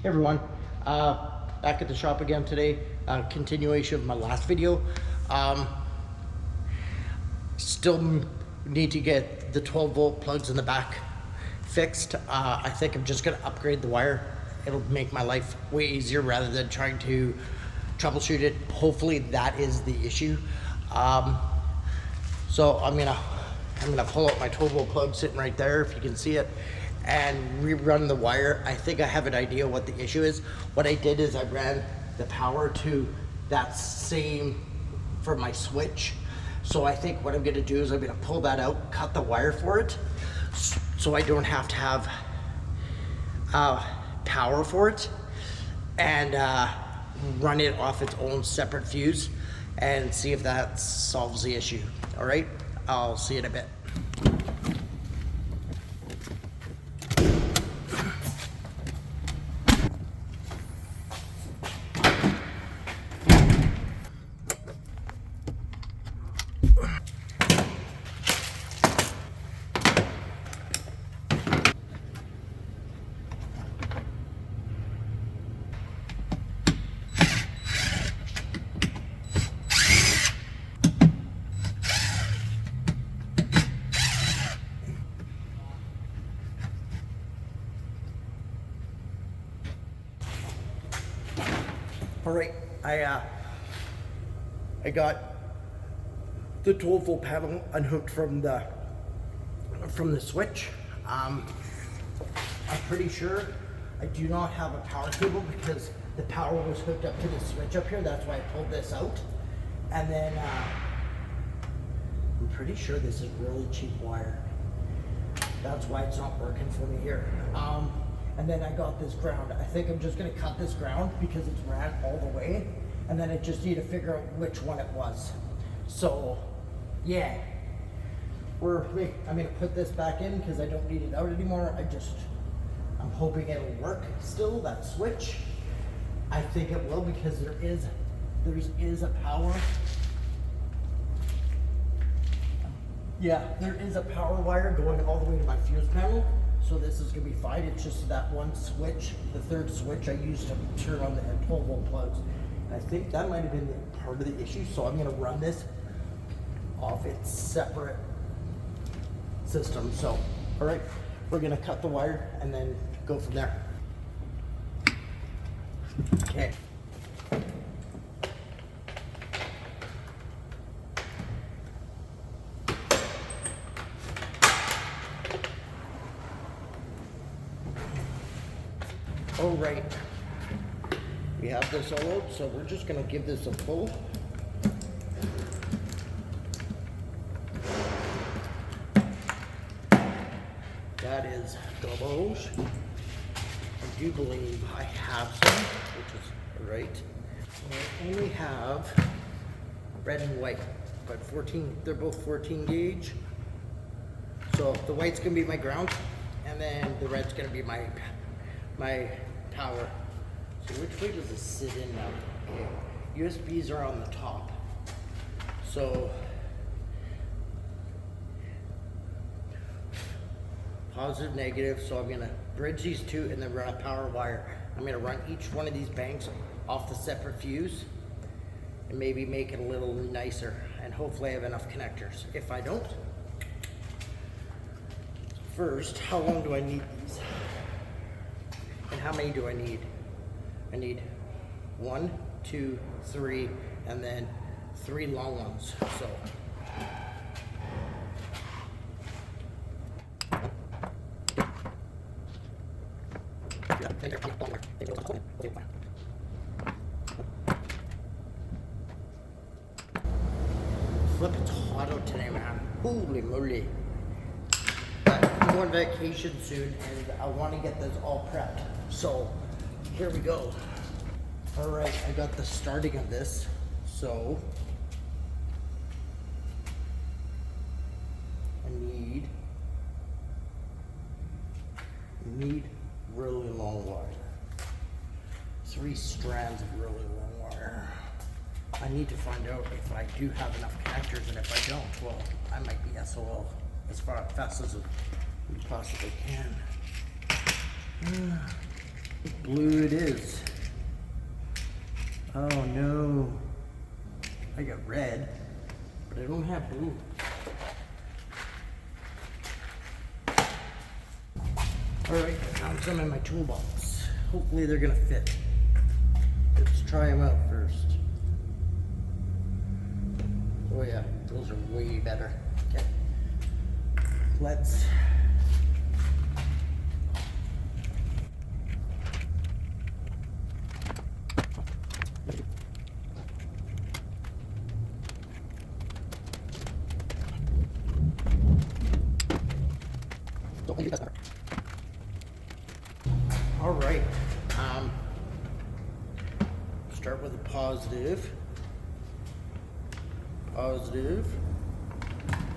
Hey everyone, back at the shop again today. Continuation of my last video. Still need to get the 12-volt plugs in the back fixed. I think I'm just gonna upgrade the wire. It'll make my life way easier rather than trying to troubleshoot it. Hopefully that is the issue. So I'm gonna pull out my 12-volt plug sitting right there, if you can see it, and rerun the wire. I think I have an idea what the issue is. What I did is I ran the power to that same for my switch. So I think what I'm gonna do is I'm gonna pull that out, cut the wire for it, so I don't have to have power for it, and run it off its own separate fuse and see if that solves the issue. All right, I'll see you in a bit. All right, I got the 12-volt panel unhooked from the switch. I'm pretty sure I do not have a power cable because the power was hooked up to the switch up here. That's why I pulled this out. And then I'm pretty sure this is really cheap wire. That's why it's not working for me here. And then I got this ground. I think I'm just gonna cut this ground because it's ran all the way, and then I just need to figure out which one it was. So, yeah. I'm gonna put this back in because I don't need it out anymore. I'm hoping it'll work still, that switch. I think it will because there is a power. Yeah, there is a power wire going all the way to my fuse panel. So this is gonna be fine. It's just that one switch, the third switch I used to turn on the 12-volt plugs. And I think that might have been part of the issue. So I'm gonna run this off its separate system. So, all right, we're gonna cut the wire and then go from there. Okay. All right, we have this all out, so we're just gonna give this a pull. That is garbage. I do believe I have some, which is right. I only have red and white, but they're both 14 gauge. So the white's gonna be my ground, and then the red's gonna be my power. So which way does this sit in now? Okay, USBs are on the top. So positive, negative. So I'm gonna bridge these two and then run a power wire. I'm gonna run each one of these banks off the separate fuse and maybe make it a little nicer. And hopefully I have enough connectors. If I don't, first, how long do I need these? And how many do I need? I need 1, 2, 3, and then 3 long ones. So. Flip, it's hot out today, man. Holy moly. I'm going on vacation soon and I want to get this all prepped. So here we go. All right, I got the starting of this. So I need really long wire. 3 strands of really long wire. I need to find out if I do have enough connectors, and if I don't, well, I might be SOL as fast as we possibly can. Blue it is. Oh no. I got red, but I don't have blue. Alright, I found some in my toolbox. Hopefully they're gonna fit. Let's try them out first. Oh yeah, those are way better. Okay. Let's all right. Start with a positive. Positive.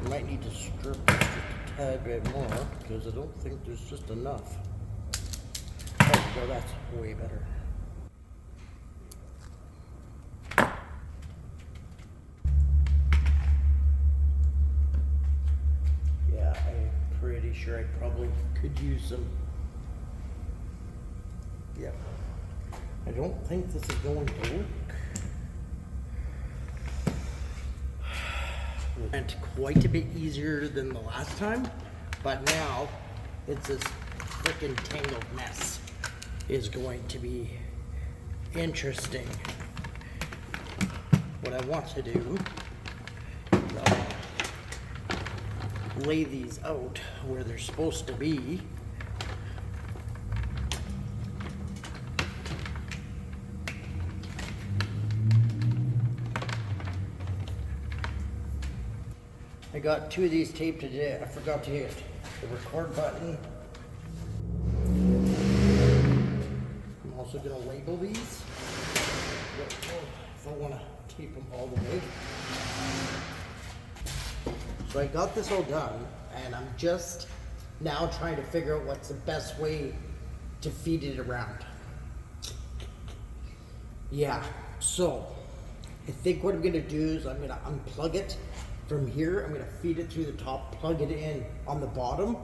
I might need to strip this just a tad bit more because I don't think there's just enough. There we go, that's way better. Yeah, I'm pretty sure I probably could use some. Yep. I don't think this is going to work. It went quite a bit easier than the last time, but now it's this freaking tangled mess. Is going to be interesting. What I want to do is I'll lay these out where they're supposed to be. I got 2 of these taped today. I forgot to hit the record button. I'm also going to label these if I want to tape them all the way. So I got this all done, and I'm just now trying to figure out what's the best way to feed it around. Yeah, so I think what I'm going to do is I'm going to unplug it from here. I'm going to feed it through the top, plug it in on the bottom,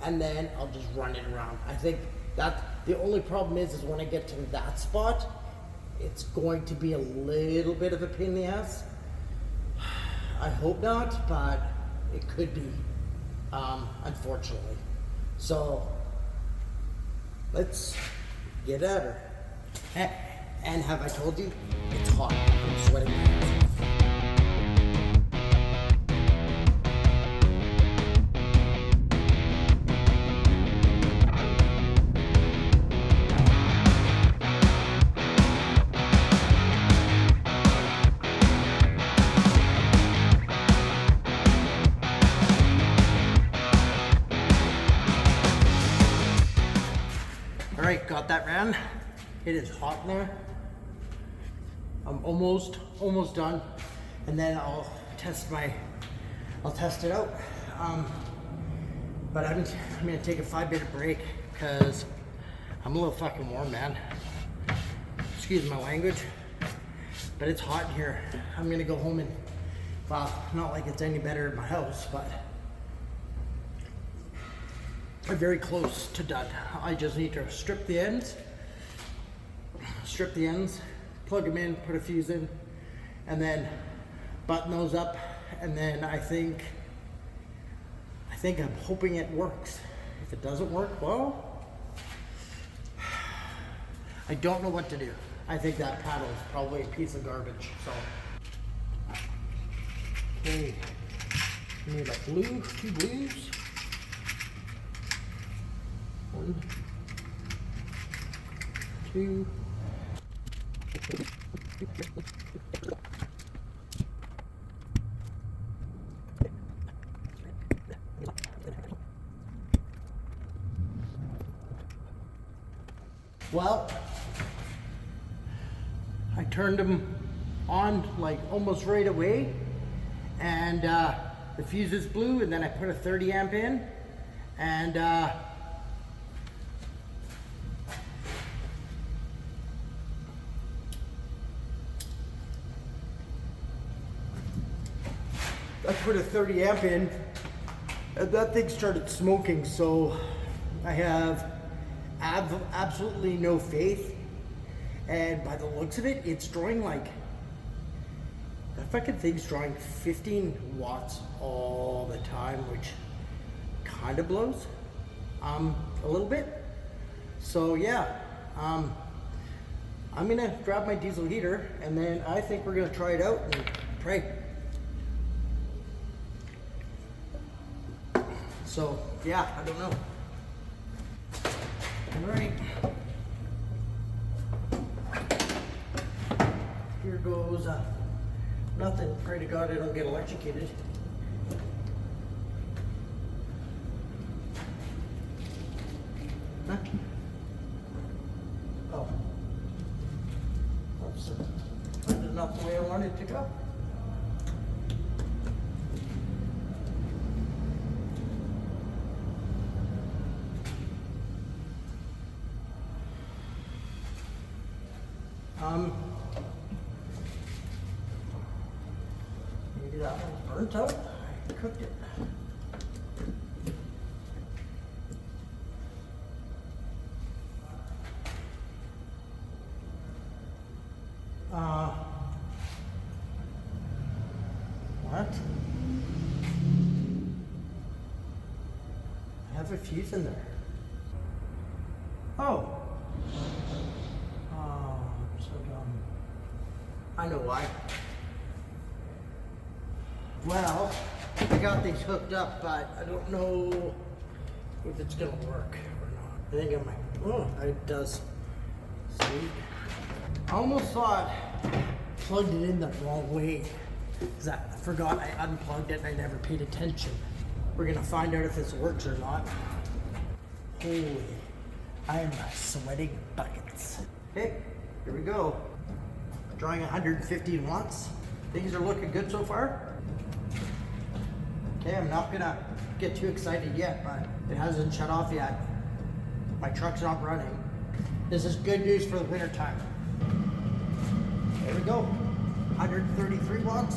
and then I'll just run it around. I think that the only problem is when I get to that spot, it's going to be a little bit of a pain in the ass. I hope not, but it could be, unfortunately. So let's get at her. And have I told you? It's hot. I'm sweating my ass off. Alright, got that ran. It is hot in there. I'm almost done. And then I'll test it out. But I'm gonna take a 5-minute break because I'm a little fucking warm, man. Excuse my language, but it's hot in here. I'm gonna go home and, well, not like it's any better in my house, but I'm very close to done. I just need to strip the ends, plug them in, put a fuse in, and then button those up. And then I think I'm hoping it works. If it doesn't work, well, I don't know what to do. I think that paddle is probably a piece of garbage. So, okay, we need a blue, 2 blues. 1, 2. Well, I turned them on like almost right away, and the fuse is blue, and then I put a 30 amp in, and I put a 30 amp in, and that thing started smoking. So I have absolutely no faith. And by the looks of it, it's drawing like, that fucking thing's drawing 15 watts all the time, which kind of blows a little bit. So yeah, I'm gonna grab my diesel heater, and then I think we're gonna try it out and pray. So yeah, I don't know. All right. Here goes nothing. Pray to God I don't get electrocuted. Huh? Oh. Oops. That's not the way I wanted it to go. Maybe that one's burnt out. I cooked it. What? I have a fuse in there. Oh. I'm so dumb. I know why. Well, I got these hooked up, but I don't know if it's gonna work or not. I think I might. Oh, it does. See? I almost thought I plugged it in the wrong way. Because I forgot I unplugged it and I never paid attention. We're gonna find out if this works or not. Holy, I am sweating buckets. Okay, here we go. Drawing 115 watts. Things are looking good so far. Okay, I'm not gonna get too excited yet, but it hasn't shut off yet. My truck's not running. This is good news for the winter time. There we go. 133 watts.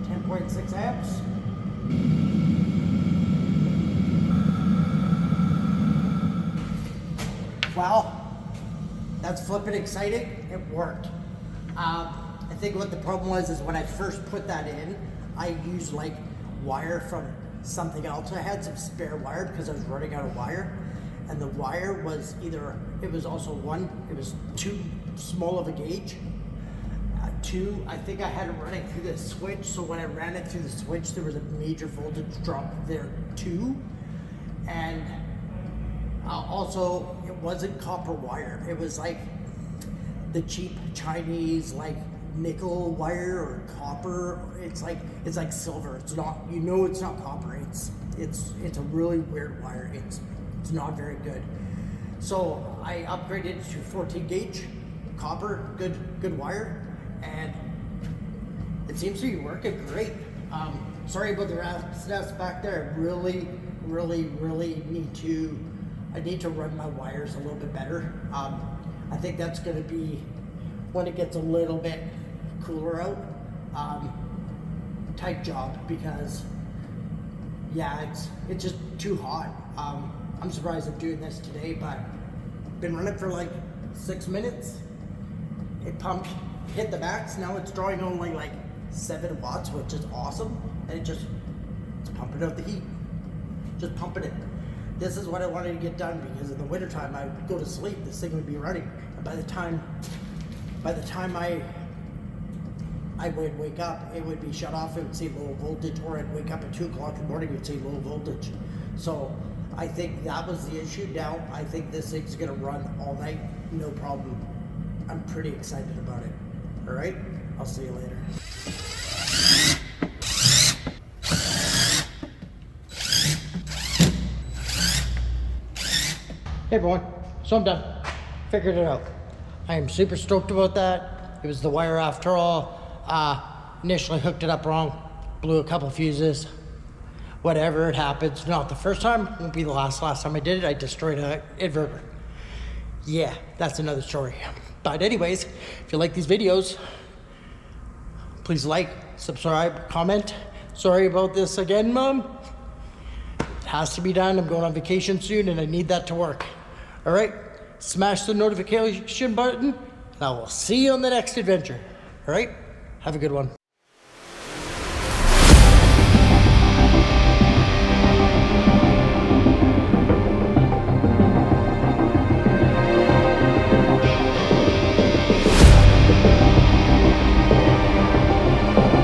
10.6 amps. Wow, that's flipping exciting. It worked. I think what the problem was is when I first put that in, I used like wire from something else. I had some spare wire because I was running out of wire, and the wire was either, it was too small of a gauge. Two, I think I had it running through the switch, so when I ran it through the switch, there was a major voltage drop there too. And also, it wasn't copper wire. It was like the cheap Chinese, like nickel wire or copper. It's like silver. It's not. You know, it's not copper. It's a really weird wire. It's not very good. So I upgraded it to 14 gauge copper, good wire, and it seems to be working great. Sorry about the rat's back there. I really need to run my wires a little bit better. I think that's going to be when it gets a little bit cooler out. Tight job, because yeah, it's just too hot. I'm surprised I'm doing this today, but been running for like 6 minutes. It pumped, hit the max. Now it's drawing only like 7 watts, which is awesome. And it's pumping out the heat, just pumping it. This is what I wanted to get done, because in the wintertime I would go to sleep, this thing would be running. And by the time I would wake up, it would be shut off, it would say low voltage, or I'd wake up at 2 o'clock in the morning, it would say low voltage. So I think that was the issue. Now I think this thing's gonna run all night, no problem. I'm pretty excited about it. All right, I'll see you later. Hey everyone, so I'm done. Figured it out. I am super stoked about that. It was the wire after all. Initially hooked it up wrong, blew a couple fuses. Whatever, it happens. Not the first time, won't be the last time I did it. I destroyed an inverter. Yeah, that's another story. But anyways, if you like these videos, please like, subscribe, comment. Sorry about this again, Mom. has to be done. I'm going on vacation soon and I need that to work. All right, smash the notification button and I will see you on the next adventure. All right, have a good one.